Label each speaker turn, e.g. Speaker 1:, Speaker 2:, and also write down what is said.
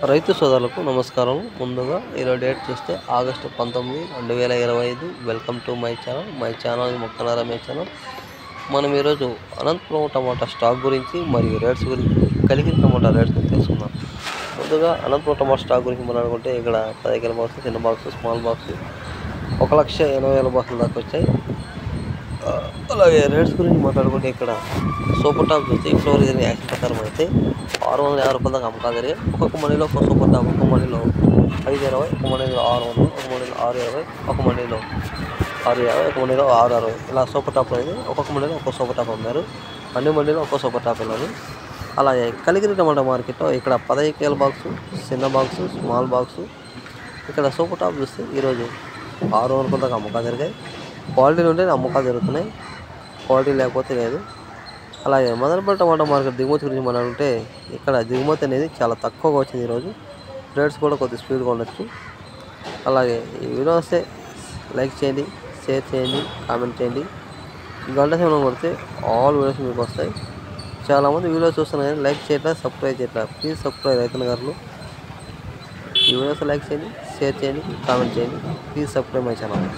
Speaker 1: రైతు సోదరులకు నమస్కారం. ముందుగా ఈరోజు డేట్ చూస్తే August 19, 2025. Welcome to my channel మొక్కల రమేష్ ఛానల్. మనం ఈరోజు అనంతపురం టమాటా స్టాక్ గురించి మరియు రేట్స్ గురించి, కలిగిన టమాటా రేట్స్ గురించి తెలుసుకుందాం. ముందుగా అనంతపురం టమాటా స్టాక్ గురించి మాట్లాడుకుంటే ఇక్కడ 10 కిలో బాక్స్, చిన్న బాక్స్, స్మాల్ బాక్స్ 1,80,000 బాక్సుల దాకా వచ్చాయి. అలాగే రేట్స్ గురించి మాట్లాడుకుంటే ఇక్కడ సూపర్ టాప్ చూస్తే ఫ్లోర్ జరిగిన యాక్షన్ ప్రకారం అయితే 650 రూపాయల దాకా అమ్మకాలు జరిగాయి. ఒక్కొక్క మండీలో ఒక సూపర్ టాప్, ఒక మండీలో 520, ఒక మండీలో 600, ఒక మండీలో 620, ఒక మండీలో 650, ఒక మండీలో 660. ఇలా సూపర్ టాప్ అనేది ఒక్కొక్క మండీలో ఒక్కొక్క సూపర్ టాప్ అమ్మారు. అన్ని మండీలో ఒక్కో సూపర్ టాప్ వెళ్ళాలి. అలాగే కలిగిరి టమాటా మార్కెట్లో ఇక్కడ 15 కేల బాక్సు, చిన్న బాక్సు, స్మాల్ బాక్సు. ఇక్కడ సూపర్ టాప్ చూస్తే ఈరోజు 600 రూపాయల దాకా అమ్మకాలు జరిగాయి. క్వాలిటీ ఉంటే అమ్మకాలు జరుగుతున్నాయి, క్వాలిటీ లేకపోతే లేదు. అలాగే మదనపల్లి టమాటా మార్కెట్ దిగుమతి గురించి మాట్లాడుకుంటే ఇక్కడ దిగుమతి అనేది చాలా తక్కువగా వచ్చింది ఈరోజు. రేట్స్ కూడా కొద్దిగా స్పీడ్గా ఉండొచ్చు. అలాగే ఈ వీడియో వస్తే లైక్ చేయండి, షేర్ చేయండి, కామెంట్ చేయండి. గంట సమయం కొడితే ఆల్ వీడియోస్ మీకు వస్తాయి. చాలామంది వీడియోస్ చూస్తున్నారు కానీ లైక్ చేయట్లా, సబ్స్క్రైబ్ చేయట్లా. ప్లీజ్ సబ్స్క్రైబ్ రైతన్న గారు. ఈ వీడియోస్ లైక్ చేయండి, షేర్ చేయండి, కామెంట్ చేయండి. Please subscribe my channel.